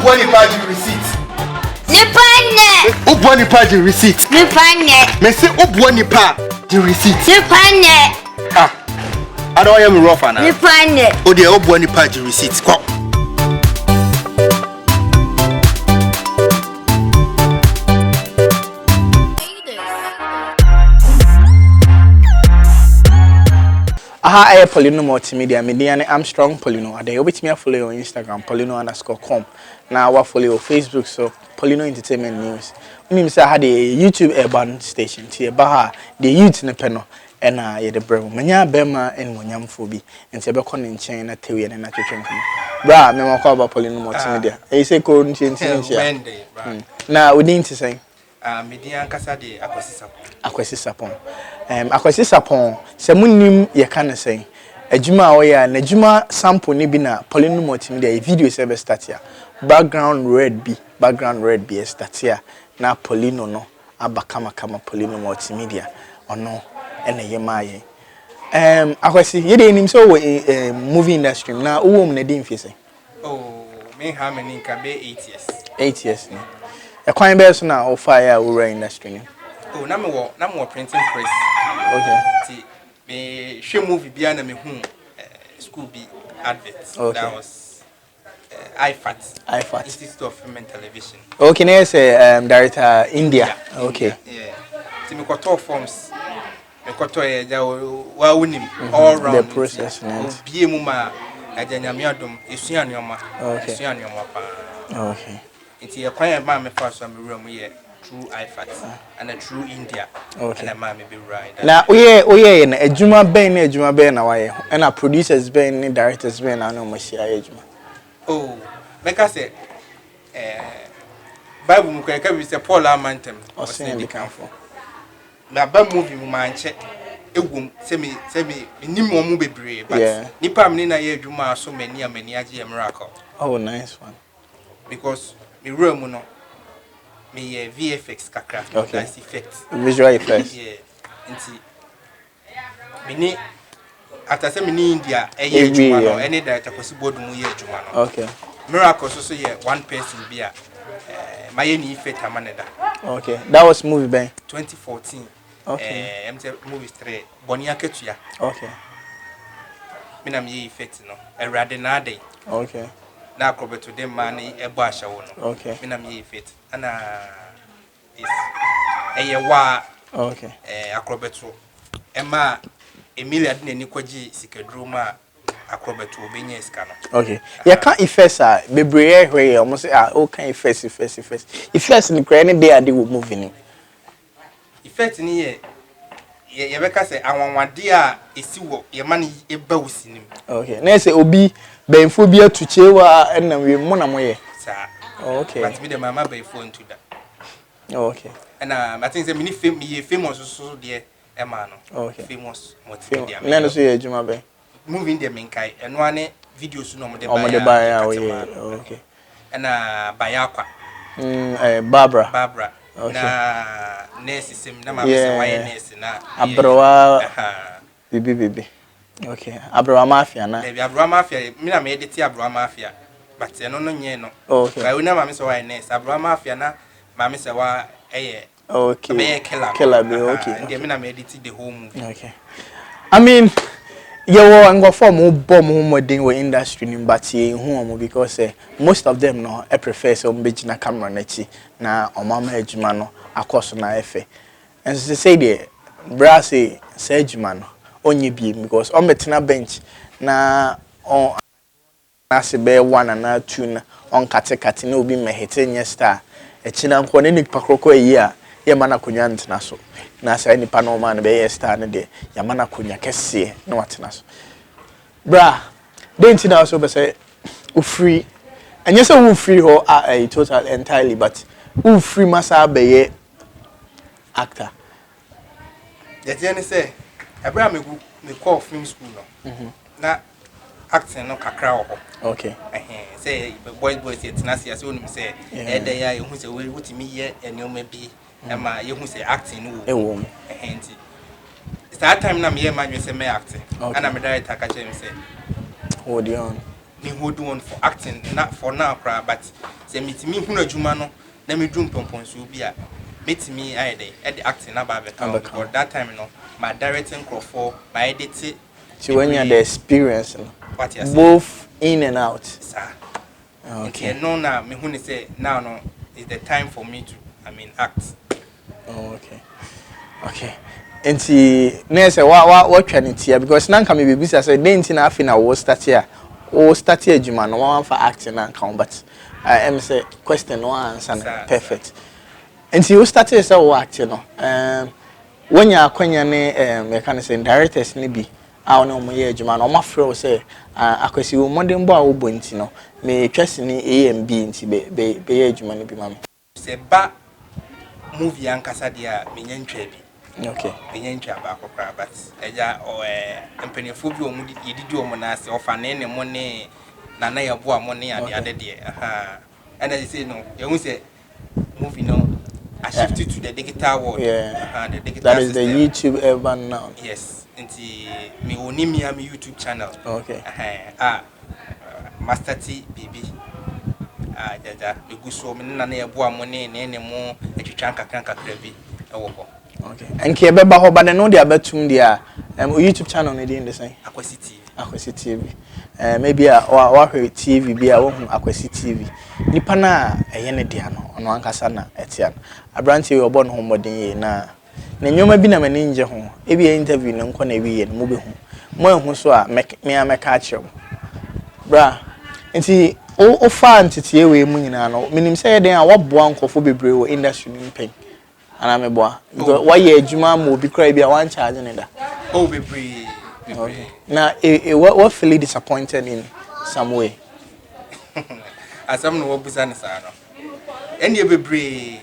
Ubwa Nipa the receipt. Nipa Nye. Ubwa Nipa the receipt. Nipa Nye. Me say Ubwa Nipa the receipt. Nipa Nye. Ah. I don't hear me rough now. Nipa Nye. Oh dear, Ubwa Nipa the receipt. Come. Aha, I Poleeno Multimedia. Media I'm strong Poleeno. Ade obit me follow on Instagram Poleeno_com. Now what follow Facebook so Poleeno Entertainment News. We say I had a YouTube urban station. Tie baha the youth ne peno na ye de brem. Manya bema en wonyamfo bi. Enti be kɔ ne nkyɛn na tewe na twetwe nkɔmɔ. Bra me ma kɔ aba Poleeno Multimedia. E say ko nkyɛn. Na odi nti sɛn. Media kasa de Akwasi Sapon. Akwasi Sapon. Akwasi Sapon, se munim ye ka ne sen. Adwuma a oya na adwuma sample ne bi na Poleeno Multimedia e video service start ya. Background red bi start ya. Na Poleeno no abakama kama Poleeno Multimedia. Ono ene ye maaye. Akwasi ye de nim so wo movie industry na wo na de mfie sen. Oh, me ha me nka be 8 years. 8 years ni. E kwan be so na o fire wo industry ni. Oh, na me wo printing press. Okay. See, me show movie bia na me hu school be adverts. Okay. That was IFAT. Institute of Film and Television. Okay, now say director India. Okay. Yeah. See me got all forms. Me got wa unim all round the process and bie mu ma ajanyame adom esua nyoma. Okay. Esua nyoma pa. Okay. It's a quiet man me first from room here. True IFAT and a true India. Okay. And a man be right. Now, oye, na ejuma ben na waye. And our producers ben, directors ben, I know machia ejuma. Oh, make I say, Bible mukeka we say Paul Amantem. O say the campo. Na ba movie mu manche egum say me nim wo mu bebre but nipa me na ye adwuma so mani age miracle. Oh, nice one. Because me room no me VFX kakra. Okay. That's effects. Visual effects. Yeah. Nti me ni after say me ni India eye adwuma no any director possible do mu ye adwuma no. Okay. Miracle so ye one person bia my any effect amaneda. Okay. That was movie ben 2014. Okay. Movie 3 Bonia Ketua. Okay. Me na me effect no. Erade na dey. Okay. Na akrobe to dem man ebo ahya wo no. Okay. Me na me effect. Ana is wa okay. Akrobe to ema Emilia de nani kwaji sikadru ma akrobe to obenya iska no. Okay. Ya kan effects are bebree hwe almost say o kan effects. Effects ni kra ne dey ade wo movie ni. Effect ni ye beka say anwanwade a esi wo ye ma ne eba wosinim. Okay. Na say obi benfo bi atuchewa enam we mu na moye. Sa. Okay. But me the mama benfo into that. Okay. And I think say me famous so there Emma no. Okay. Famous Multimedia. Na so ye adwuma ben. Moving there menkai eno ane videos no mo de buy. Okay. And Bayakwa. Barbara. Okay. Na nurse sim na mama say why nurse na Abrowa bibi. Okay. Abrowa mafia na. Baby Abrowa mafia me na me edit Abrowa mafia. But eno no nye no. Okay. Why na mama say why nurse Abrowa mafia na mama say why okay. Be killer be okay. And me na me edit the whole movie. Okay. I mean yeah, well, for more bomb modern with industry in Bati home because most of them no I prefer some big na camera nechi na omama ejuma no akoso na efe. And so say the brass say ejuma no onye bi because on betena bench na on na be 1 and 2 na on kate na obi mehete nye star e china nko ne nipa kroko yi a ye mana konya ntena so na say nipa no man be star ne de ya mana konya kese na watena so bra den tina also be say u free and yes u free ho a total entirely but u free masa be ye actor the thing say Abraham me call film school no na acting no kakra ho okay say boys yet na say so nim say e dey ya hu say we wutimi ye enoma bi e ma ye hu say acting no wo enti that time na me manwe say me acting and I'm director ka chem say hold on me hold on for acting not for now but say me to me who no juma no na me drum pompon so bi a meet me I dey at the acting about because that time you know my directing for my editing so when you had the experience both in and out sir okay no now me who say now is the time for me to act okay enti na say what twa ne tia because na nka me bebisa say dey nti na afi na wo start here o start here juma no one for acting na count but I am say question no answer perfect enti wo start here say wo acting no when you akwanya ne me kan say directors ne bi a ono mo ye juma no ma frɛ wo say akwasi wo modern bo a wo bo nti no me twase ni AMB nti be ye juma ne bi ma me say ba movie ankasa dia me nyantwa bi okay me nyantwa ba akokra but eja o empanifo bi o mu yedidi o mo na ase ofa ne mo ne na ya bo a mo ne ade de aha and as you say no you won say movie no I shifted to the digital world the digital that is system. the YouTube urban now yes nti me oni me am YouTube channel okay Master T BB jaja me guso me na ya bo a mo ne mo atwitwa kakra bi ewo ho okay enke beba ho ba no dia betum dia YouTube channel ne dey in the same Akwasi TV maybe wa hwe TV bi a wo hu Akwasi TV nipa na eye ne dia no ono ankasa na etia no abranti we obo no ho modern ye na nyoma bi na mani nje ho e bi interview no nko na bi ye no mo be hu mo ehu so a me ameka a kire bra nti o fa ntete we mu nyina no minim say den a woboa nkofo bebre wo industry ni pen ana me boa because why ye adwuma mo bi kra bi a wan charge ne da bebre okay now what feel disappointed in some way asam no obusa ne sa no ene bebre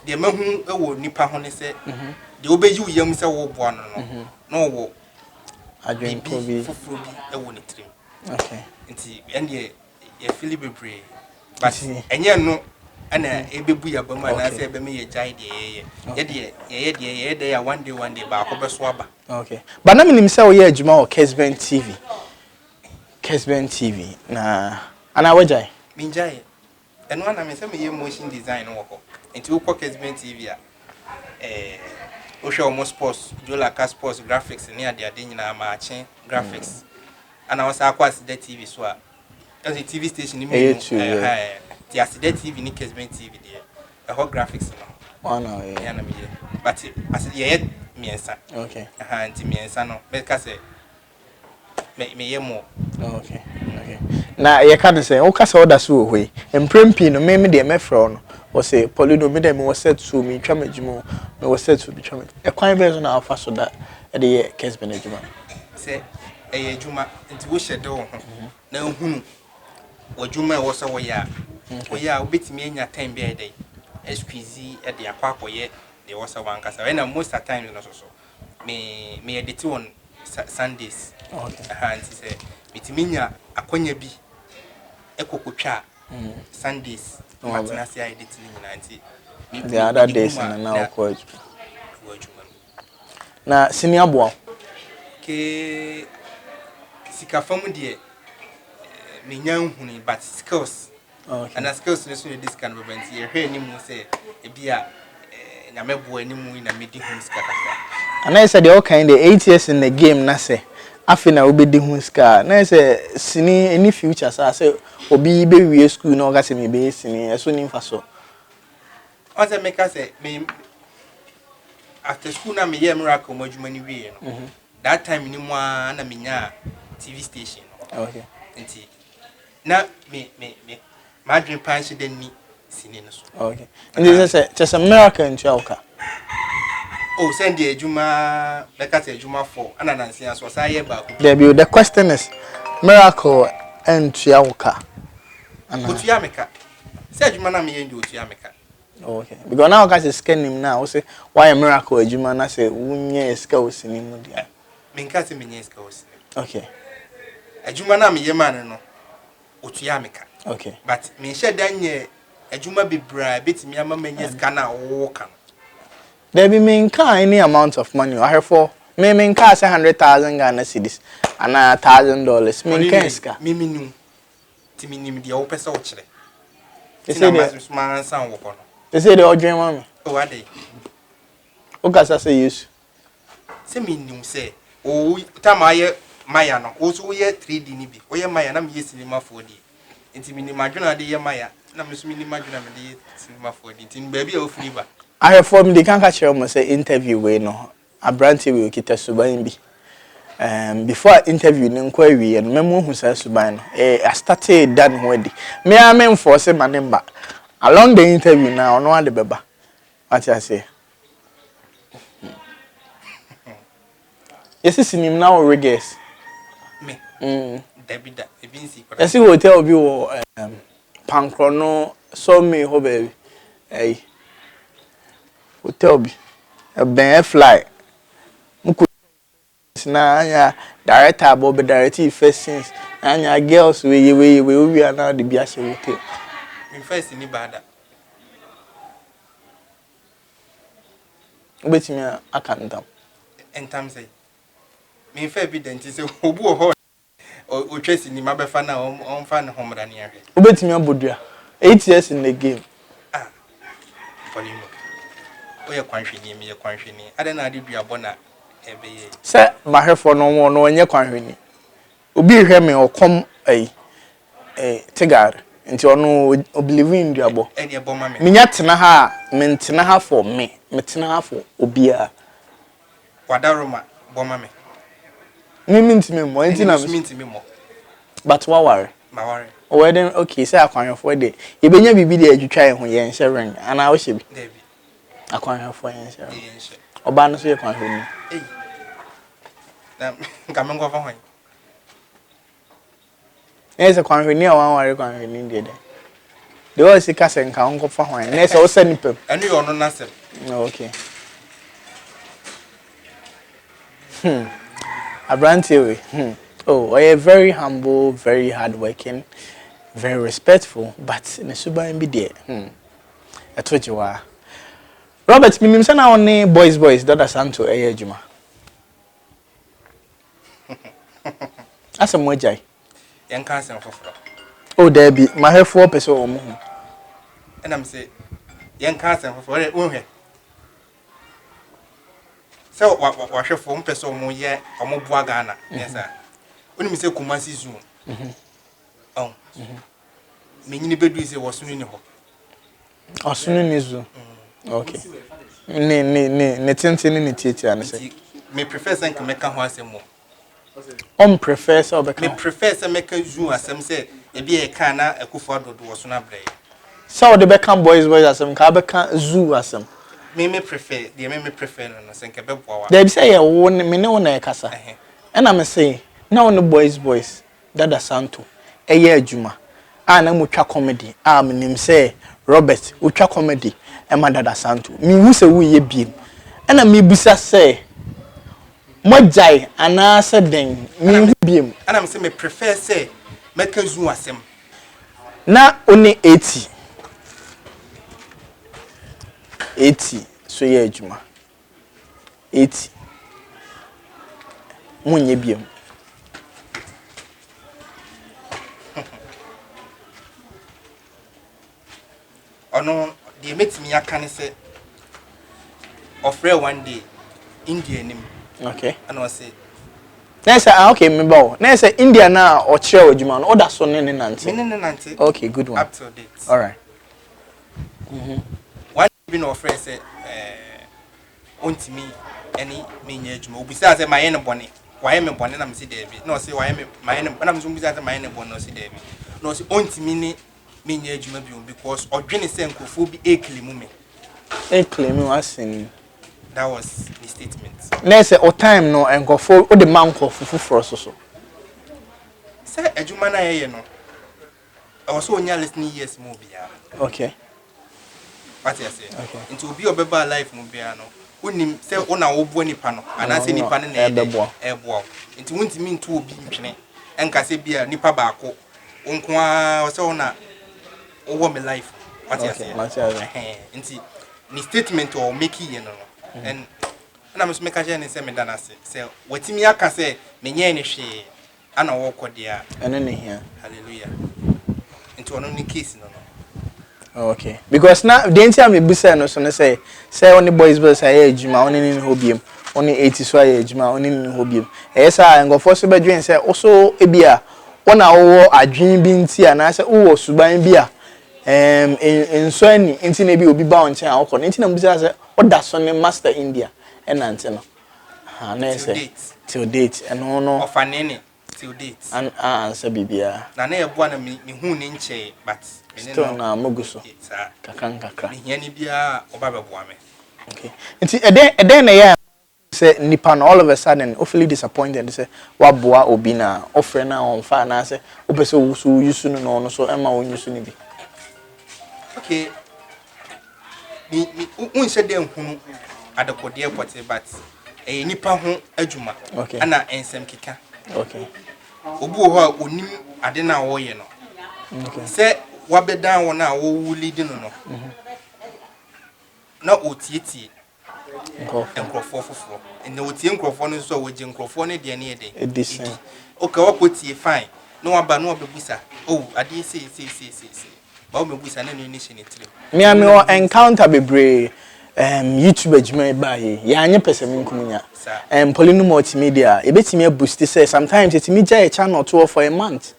de mahu ewo nipa ho ne se de obeyi uyam se wo boa no wo adwenko bi foforo bi ewo ne trim okay nti ene ye feel bebre but enye no ana ebebu ya bama na se ebe me ye jai de ye de ya one day ba ko beso aba okay but na minim say wo ye adwuma o Kesben TV na ana wajai minjai eno ana me se me ye motion design wo ko nti wo ko Kesben TV a wo hwe o sports jola ka sports graphics ni ade nyina ma achen graphics ana wo sa Akwasi TV so a TV station ni me the Aside TV ni Kesben TV there. The whole graphics no. Oh no, yeah. Na me but as ye miensa. Okay. Anti miensa no. Make say me ye mo. Okay. Na ye can say o kasa order so we. Emprempi no me de me frɛ no. O say Poleeno me de me was set to me twa madwuma. Me was set to be twa me. E kwan be so na afa so da e de ye Kesben adwuma. Say e adwuma nti wo hyede wo ho. Na hunu. Wadwuma e wo so wo ya. Oya obetimi anya time be dey squeeze e de akwakoye de wasa wankasa when most of time no so me edit on Sundays okay anti say betimi nya akonya bi ekokotwa Sundays matina say edit ni nyina anti the other days na now ko na senior boy ke sika famu de me nya hunu but skills okay and as skills no so this kind of event ye hwe ni mu say e bia na mebo ani mu na medi hu ska kaka and I said all kind the 8 years in the game na say afi na obedi hu ska na say sini any future say obi be wie school na oga say me be sini eso ni mfa so o say make say me after school na me ye miracle madwuma ni wie no that time ni mu na me nya TV station okay nti na me my dream punch den ni sini no so okay and this is just a miracle in Chauka oh send the ejuma make us ejuma for ana nansia so say ba there be the question is miracle and Chauka otua meka say ejuma na me ye ndi otua meka okay because now guys is scan him now say why a miracle ejuma na say wunye eska osini mu dia me nka say me nye eska osini okay ejuma na me ye man no otua meka okay but me share danye ejuma bibra betimi ama manye scanner wo kan there be mean any amount of money I have for Me car say 100,000 Ghana cedis and $1,000. Me kenska. Me minimum. Timinim the open sochre. They say the man sound work on. they say the ordinary man. Oh, are they? Okasa say yes. Say minimum say. Oh, time Maya no. Also ye 3D nibi. Oh, ye Maya na me cinema 4D. Inti minimum juna de ye Maya. Na me minimum juna me de cinema 4D. Inti baby o free ba. I have formed the can't catch almost say interview way no. A brandy will kita subain bi. Before interview inquiry and memo who says subain. I started done already. Me I mean for say my number. Along the interview now, no one the beba. What I say? Yes, it's in him now, reguess. Me. Debbie that. Yes, he will tell you, Pancrono, saw me, ho baby. Hey, hotel be a bear fly. Now, yeah, director about the directive first since, and your girls, we are now the Biashi hotel. In first, in Ibada. Wait me, I can't them. And Tam say, me fair evident is a hobo or chasing him, my fan on fan home than here. Wait me, Buddha. 8 years in the game. Ah, Poleeno. Oh, you're quenching me, you're quenching me. I don't know, I did be a bonnet. Sir, my hair for no more, no one, you're quenching. Ubi hear me or come a tegar into no oblivion, diabo. Any a bomber. Minyatinaha, mentinaha for me, metinaha for Obia. Wadaroma, bomber. Me mean to me more, Mean to me more. But what worry? My worry. Oh, then okay, say I can't afford it. You be never be there, you try when you're sharing, and I wish you be. I can't afford it. Obana, so you can't hear me. Come and go for home. There's a quantity near 1 hour, quantity needed. The oil is a cass and can't go for wine. There's also nipple. And you are no nothing. Okay. A brand theory. Oh, I am very humble, very hardworking, very respectful, but in a super MBD. I told you why. Robert, me say na only boys that are santo juma. Asa mo jai. Yan cancer for. Oh, there be my hair 4 person or more. And I'm say yan cancer for it. So what your phone person more yet or more Ghana. Yes, sir. When you say Kumasi Zoom. Oh. Many bedrooms was soon in the hall. Oh, soon in Zoom. Okay. Ne tintin ni titi an say. Me prefer say make a ho asem. Prefer so be me prefer say make a Zoom asem say e be e kan na akufo dodo wo so na bre. So the become boys asem ka be kan zoo asem. Me prefer, the me prefer no say nke be boa wa. They say ya wo me ne wo na kasa. And I'm say na no boys dada santo eye adwuma. A na mutwa comedy. A me nim say Robert utwa comedy e ma dada santo. Me hu se wo ye biem. And me busa say Mojai ana se den me hu biem. And I'm say me prefer say make a Zoom asem. Na only 80 so ye adwuma 80 munye biem ono dey met me aka ne say offer one day India nim. Okay. And I say okay, me bow. Na say India na o kire adwuma no o da so ne nante. Me ne nante. Okay, good one. Up to date. All right. One been offer say ontimi any me nya adwuma obi say my ene bone why me bone na me say there be no say why me my ene na me so obi say my ene bone no say there be no say ontimi ni me nya adwuma bi because odwene say nkofo bi claim me wasin. That was the statement. Na say o time no nkofo o de man nkofo fufuro so say adwuma na ye no also onya listening years mo bia. Okay. What you say? Okay. Into be obeba life mo bia no unim say ona obo nipa no ana say nipa ne na ebo into wuntimi ntu obi ntwene enka say bia nipa baako onko a say ona owo me life. What you say? Into ni statement or make ye no and na me so me ka je ne se me dana se watimi aka se me nye ne hwe ana wo kodia ene ne hia hallelujah into ono ni case no okay because now the entire me busa no so ne say only boys will say ejuma only ni hobiem only 80 so aye ejuma only ni hobiem esa ngofo so badwen say also ebia wona wo adwen bi nti ana say wo suban bi a enso ani nti na bi obi ba on chen akọ nti na busa say oda so ne master India enante no ha na say till date eno no ofanene till date an answer bibia na na ebo na me hu ne nche but still na moguso kakra me hiani bia oba beboa me okay nti eden na ya say nipa no all of a sudden awfully disappointed say waboa obi na offer na on fa na say opese wo so yusu no no so ema wo yusu ni bi okay mi unse de hunu adakode ekwote but nipa ho adwuma okay ana ensem keka okay obu ho onim ade na wo ye no okay say wabedan wo na wo wuli di no na otieti nkrofo foforo ene otie nkrofo no so wo je nkrofo ne de ne ede edisi okay wakotie fine no waba no obebusa oh ade se ba o mebusa na no ni hye ne tire me am o encounter bebre YouTube adwuma ba ye ya anye pesem nkumunya Poleeno Multimedia e betimi boost say sometimes it me jay a channel to for a month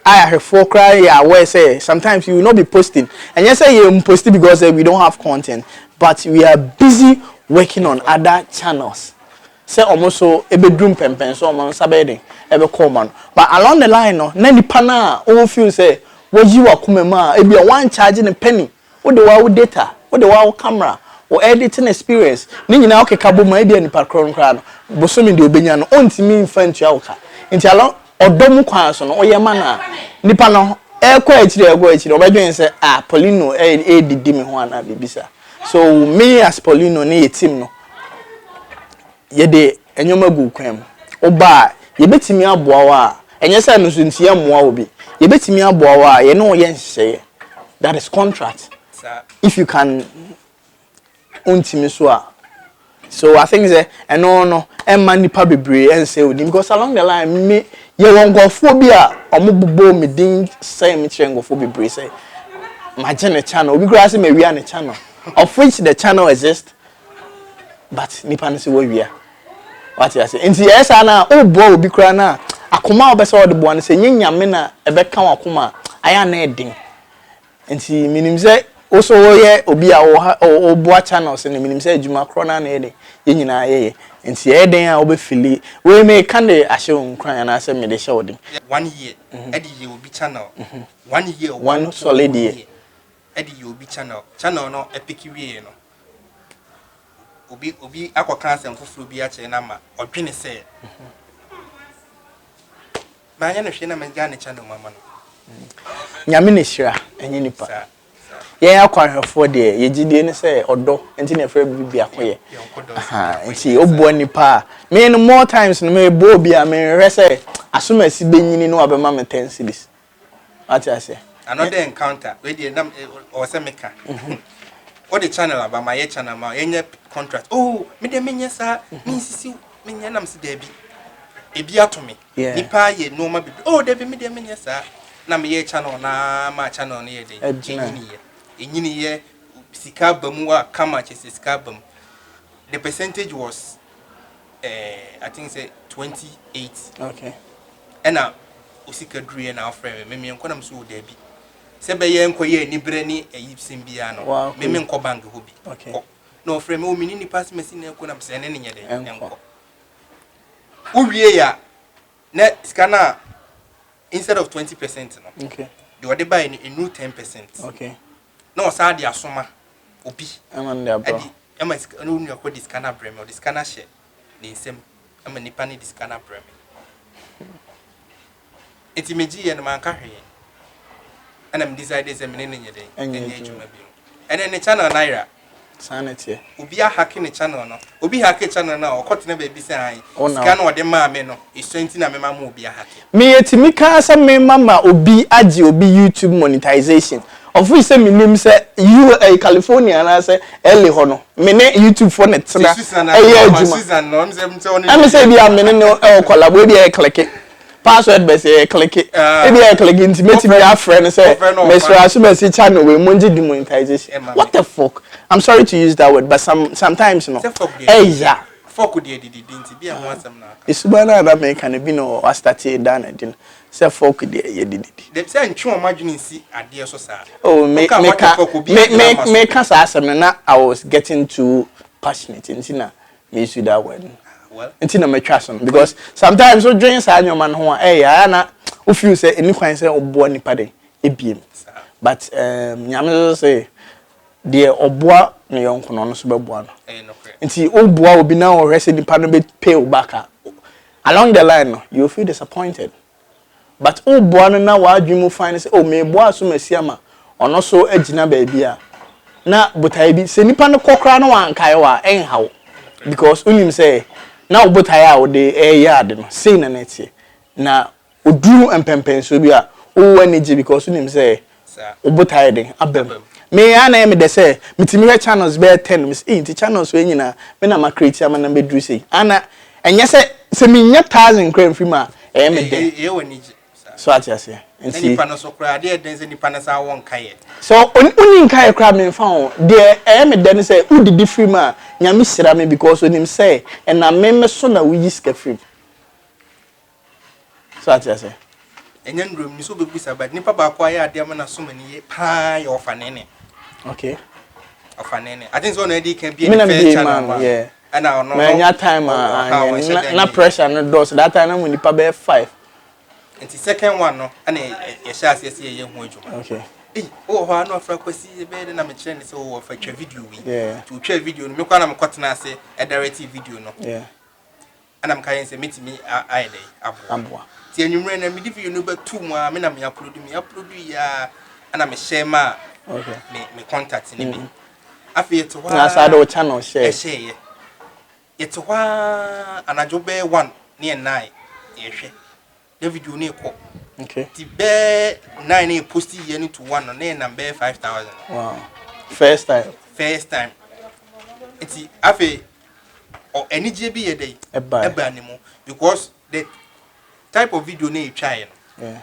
I have 4 cry ya where say sometimes you will not be posting and yes say you post because we don't have content but we are busy working on other channels say almost so e bedroom pempen so man sabeden e be call man but along the line no na nipa na o feel say woji wakumema e bia one charge ne penny wo de wa data wo de wa camera o editing experience ni nyina o keka bo ma e bia nipa kronkra no bosomi de obenya no ontimi mfantua wo ka nti along odom kwan so no oye mana nipa no e kwa echire obedwen say Poleeno e didi me ho ana bibisa so me as Poleeno ne team no ye de enyoma gu kwam oba ye betimi aboa wa enye say no so ntie moa obi ye betimi aboa wa ye no ye nhye that is contract if you can untimi so I think say no emma nipa bebre en say odi because along the line me ye wongofo bi a omobubo me din say me chengofo bebre say imagine a channel obi kura say me wi an channel of which the channel exists but nipa no say we wi what you say nti yes na obo obi kura na akoma obese o de bo an say nyanyame na ebe kan akoma aya na edin nti minim say also ye obi a obo channels ne minim say adwuma krona na ede ye nyina ye nti eden a obefili we me kan de ahye nkran na say me de hye odin 1 year edi ye obi channel 1 year one solid year edi ye obi channel no epiki wie no obi akoka asem foforo bi a che na ma odwene say ma anya no hwe na ma ga ne channel mama no nyame ne hira enye nipa ye akwanhwefo de ye gidie ne say odo enti na fra bibi akoye enti obo nipa me no more times no me bo bi a me hwe say asomasi benyini no abema me 10 cities what I say another encounter we dey nam o say meka o the channel aba my channel ma enye contract oh me dey menye sa me sisi menye nam se da bi ebi atomi nipa ye no ma bibi oh da bi me dey menye sa na me ye channel na ma channel na ye dey enyini ye sika bamu wa kama che sika bam the percentage was I think say 28 okay and usika dru na ofre me enko na mso da bi se be ye enko ye ni bre ni eyipsim bia no me enko bank ho bi okay no ofre me o mini ni pass machine enko na mse ne ne nyede enko uwie ya na sika na instead of 20% no okay they were buy a new 10%. Okay. No, sad ya soma obi. Am there bro. Am no new ko this scanner brem or this scanner share. Ni nsem am nipa ni this scanner brem. Enti meji ye no man ka hwe. And I'm decided say me ne nye den. Enye adwuma bi. And then the channel naira sanity. Obi a hack the channel no. Obi hack the channel na o kotene be bi say an. Scanner o de ma me no. Is 20 na me ma mo obi a hack. Me yetimi ka say me mama obi agi obi YouTube monetization. of we say minim say you California and I say LA hono me ne YouTube for net na Susan no I'm say be am no collabo be click password be say click e be click intimate me a friend say me so aso be say channel we monji demonetization. What the fuck? I'm sorry to use that word, but sometimes no yeah fuck with the didn't be a handsome now. It's bana that make can be no started done again. Say fuck the ye did. They say nchu imagine see ade so sa. Oh make asem na I was getting too passionate intina me use that word. Well, Intina me trust on because sometimes so dreams are your man ho ya na o feel say any kwan say obo nipa den ebiem. But nyame say de oboa ne yonko no so beboa no. Nti oboa obi na o hwese nipa no be pay o back along the line no you feel disappointed. But oboa no na wa adwemu fine say oh me boa so masiama ono so agina ba bia na botai bi se nipa no kokra no wankae wa enhaw because unim say na obotai a wo de yard no say na netie na oduru empempenso bi a o wani ji because unim say obotai den abem me ana me de say mitimi we channels be 10 miss in channels we nyina me na ma create am na be dru say ana enye se me nya 1000 kran fi ma me de wani ji so atiase nti nipa no so kra de den se nipa na sa won kaye so uni nkae kra me fa ho de me de say udidi fi ma nyame hira me because onim say na me so na we yiska fi so atiase enye ndrom ni so be busa but nipa ba kwa ya ade am na so mani pa ya ofanene. Okay. Ofanene I think so na dey can be in fair channel yeah and I no nya time na pressure no do so that time na nipa be 5 and the second one no and ye sha se ye hu adwuma. Okay. Oh ho no afra kwasi be na me kire ni so wo fa twa video wi yeah to twa video no me kwa na me kwatena ase e direct video no yeah ana me kai se metimi ai dey abo ti enwumre na me di video no be tu mu a me na me upload ya ana me share ma okay me contact ni bi afi to wa na sa do channel share ye it wa anajo be 1 near 9 ye hwe the video ni ko okay ti be 9 e post ye ni to 1 no na number 5000 wow first time enti afi o any JB ye dey eba ni mo because the type of video na e try no yeah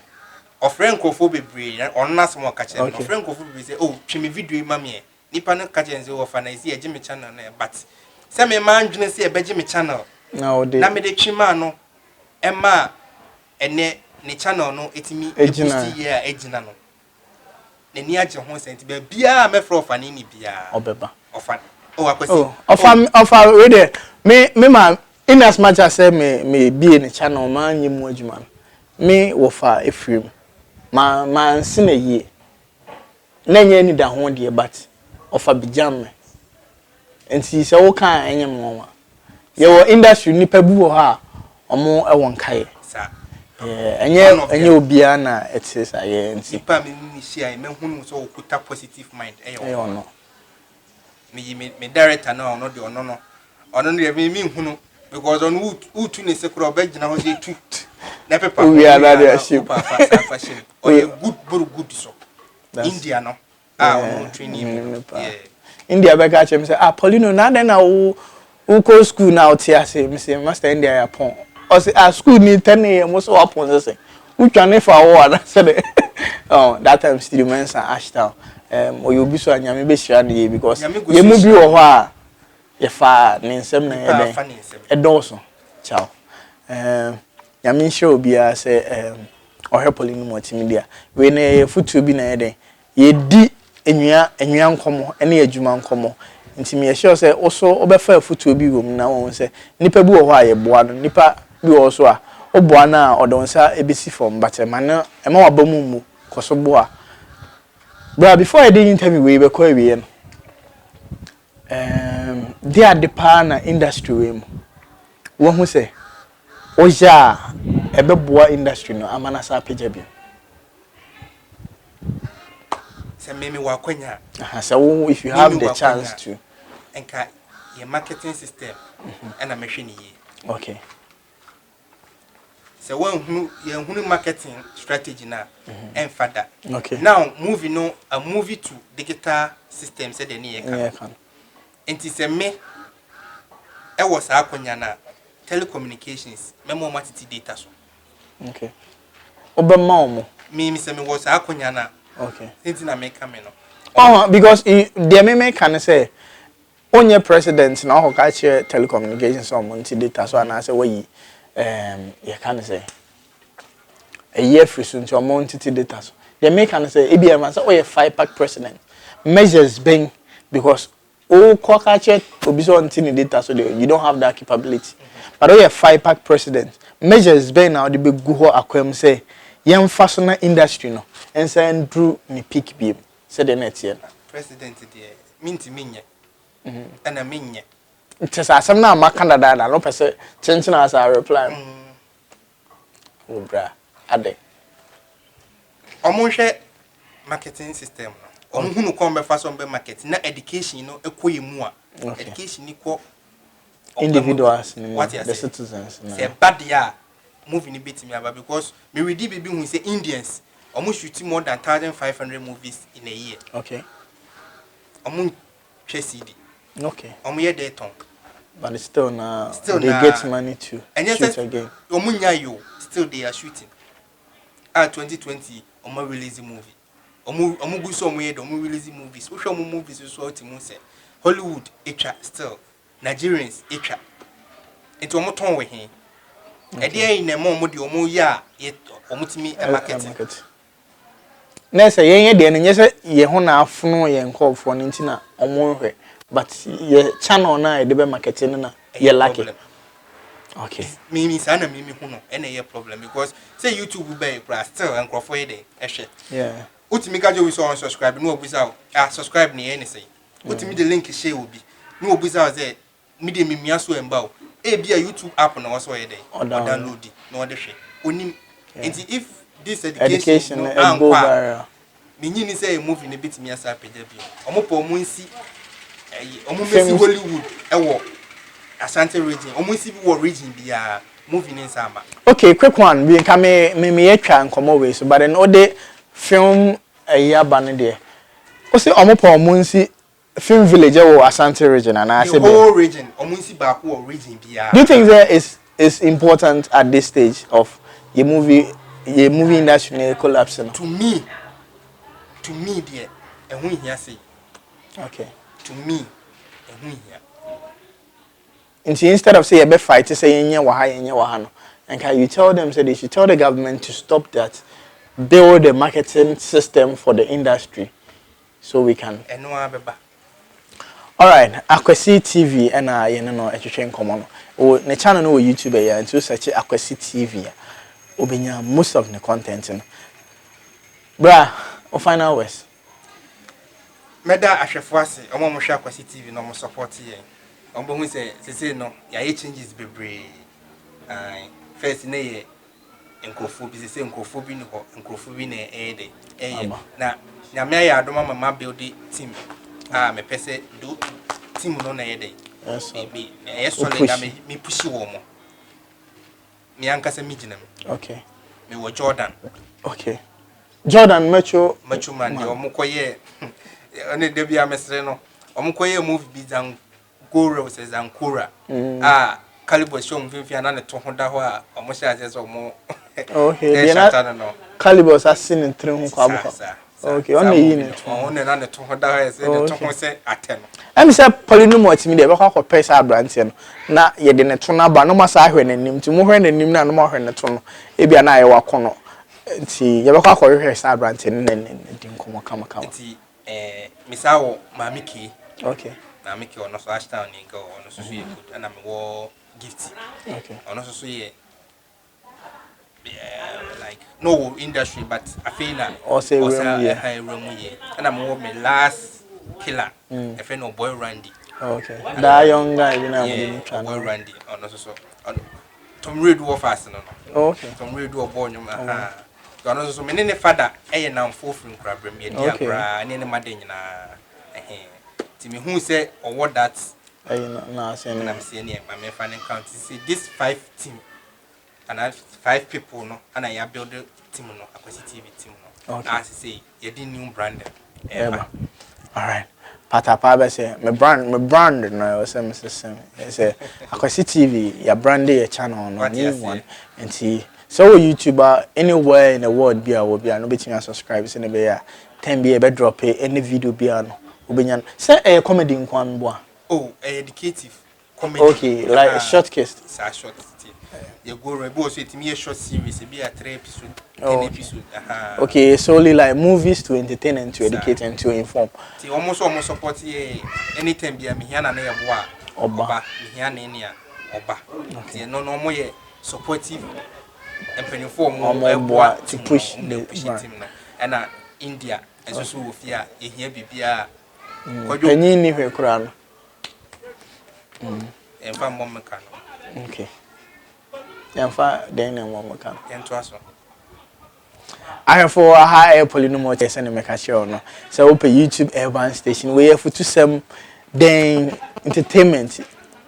of friend kofo bebre on na some ka che no friend kofo bebre say oh twi me video ma me nipa no ka che nze wo fa na isi eje me channel na but say me man dwene say e beje me channel na me de twi ma no e ma ene ne channel no etimi post ye ejina no na ni age ho senti ba bia me fro fa ni bia obeba ofa oh akwasi ofa we there me man in as much as say me be in channel man nyimu adwuma me wo fa efrim ma nsene ye na nya ni da ho de but ofa bijam me enti se wo kan enye mo ye wo industry nipa bu wo ha omo e won kae sa enye obia na etis aye enti nipa me ni share me hunu so okuta positive mind eyo no me director na ono de ono no me hunu because on utu ni sekura obegina ho je tu na pepa we are that ship fashion or a good so India no no training yeah India be ka chem say Poleeno na den na wo go school now tia say me say master India ya pon o say school ni 10 am so upon say utwane fa wo ana say oh that time still mensa Ashtown oyobi so anyame be hira ne because ye mu bi wo ho a ye fa ne nsem na ye den e doso ciao nyame show bia say ohwe Poleeno Multimedia we na ye futu bi na ye den ye di enua nkomo ene adwuma nkomo nti me sure say oso obefa futu bi wom na won say nipa bi wo ho a ye boa no nipa bi wo so a oboa na odonsa ebesi form but man ema wabamu mu koso boa bra before I did interview we be ko we no they are the partner industry we mu wo hu say oja ebeboa industry no amana sa page bi say me wakwanya so if you have the chance to enka your marketing system and I'm machine ye okay So when marketing strategy now and further. Okay. Now moving on a movie to digital system said the near can. And it's a me. I was a telecommunications memo matiti data so. Okay. Obama Me say me was a na. Okay. Since na make come no. Oh, because the me can say onye president na ho ka che telecommunications on multi data so na say we you can say a year free soon to multi data so the me can say EBM say we 5-pack president measures being because all ka che obi so on data so you don't have that capability but we 5-pack president measures being now the big go akwam say yem fashion industry no and say through ni peak beam say the next year President there minti minye. And a minye. It is as I'm not Canada, no person changing as I reply. Oh, bra, ade. Omo marketing system no. Omo hunu come be fason be market na education no ekoyi mu a. Education ni ko individuals the citizens. Say bad ya movie ni betimi aba because me read bibi hu say Indians omo shoot more than 1,500 movies in a year. Okay. Omo CD. Okay. Omo dey ton. But still they get money to and shoot again. Omo nya still they are shooting. 2020 omo release a movie. Omo go so omo release movies. We show movies so what say. Hollywood still. Nigerians It's omo ton we hin. E dey in omo de omo ya omo timi market. Na say yen de ne say ye ho na afono ye nkofo no nti na omo hwe but ye channel na e de be marketing na ye lucky. Okay. Me sana me hu no e na ye problem because say YouTube be pra still nkofo ye dey e hwe. Yeah. Utimi ka jo we so unsubscribe no obuza subscribe na ye ne say. Utimi the link share obi. No obuza say me de memia so emba o. E bia YouTube app na so ye dey. Or download it no de hwe. Onim. And if this education no go viral. Me nyini say movie na betimi asa page bi. Omo po omo nsi omo mesi Hollywood ewo Asante region. Omo nsi bi wo region bia movie ni nsamba. Okay, quick one. We can me etwa nkomo we so but then all the film aba no there. O say omo po omo nsi film village wo Asante region and I say the whole region omo nsi ba ko region bia. Do you think that is important at this stage of your movie industry collapsing? To me there ehun hia say. Okay. To me ehun hia. Instead of say you be fight say yenye waha no. And can you tell them say they should tell the government to stop that, build a marketing system for the industry so we can. All right, Akwasi TV and you know etwetwe nkomo no. O ne channel no YouTube ya and so search Akwasi TV. Obenya most of the content no. Bra, o final words. Meda ahwefo ase, omo mo hwe Akwasi TV no mo support ye. Omo hu say no, ya changes bebre. First na ye nkofo bi say nkofo bi ni ho, nkofo bi na ede. Na nyame ya adoma mama build team. Me pese do team no na ede. Yes. Me solid na me push wo mo. Me ankasa mi gina me. Okay. Me wo Jordan. Okay. Jordan Metro man de omukoye one de bia mesre no omukoye movie bi zan goro se zan kora caliber show mfimfia na ne to ho da ho a omo sha ase so mo okay de na caliber assassin in three ho kwa aboko okay on yi ne to on na ne to ho da ho se ne to ho se ate no em say Poleeno Multimedia be kwa pesa abrante no na ye de ne to na ba no ma sa ahwe nanim ti mo hwe nanim na no ma hwe ne to no e bia na ye wakono nti ye be kwa hwe sa abrante ne di nkomo kama nti misawo mamiki okay mamiki ono so ashtown ni go ono so ye good and am wo gift okay ono so ye like no industry but I feel na also high room ye and am wo me last killer a friend of boy Randy okay that young guy you know boy Randy ono so Tom Reed wo fast no okay Tom Reed wo boy nyuma ono so me ne father na mfo free nkra brem ye dia kra ne made nyina ti me hu say or that na say na me say ne ma me fan count see this 5 team and I 5 people no and I build the team no Akwasi TV team no. Okay. As I say, you did new brand. Yeah. All right. Patapa be say my brand no I say Mr. Sam. Say Akwasi TV your brand your channel no new one and see so YouTuber anywhere in the world be a will be no between subscribe say be ya 10 be drop any video be no obenya say comedy nkwan bo. Oh, educative comedy. Okay, like short cast. It's short. You go rebo so it me a short series, it be a 3 episode, 10 episode. Okay, solely like movies to entertain and to educate and to inform. Almost support anytime be me here na na yeboa. Oba, me here na enia oba. Okay. No more supportive and more to push the team no. And India and so we fear you hear bibia. Penny ni hwe kura no. Emfa mom meka no. Okay. Emfa den na mom meka. Ento aso. I for a high Poleeno Multimedia and make sure no. So open YouTube urban station where for to some then entertainment.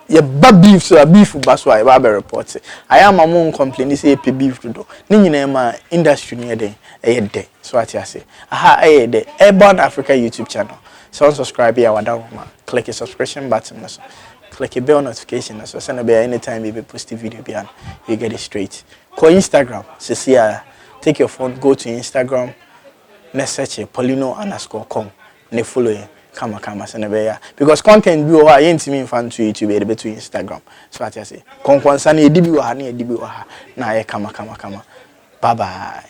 Ya beef so a beef bas why ba report. I am a mon complain say pe beef to do. Ni nyina ma industry ni den e de. So what I say. Aha e de Urban Africa YouTube channel. So subscribe here down click the subscription button so. Click the bell notification so send be anytime we post a video behind you get it straight. Call Instagram. So see take your phone go to Instagram. Let's search Poleeno_com. Ne follow you. Kama send be because content bi o ha yentimi fan to YouTube e be to Instagram. So what I say. Konkwansa na edibi wa ha na edibi wa ha na ye kama. Bye bye.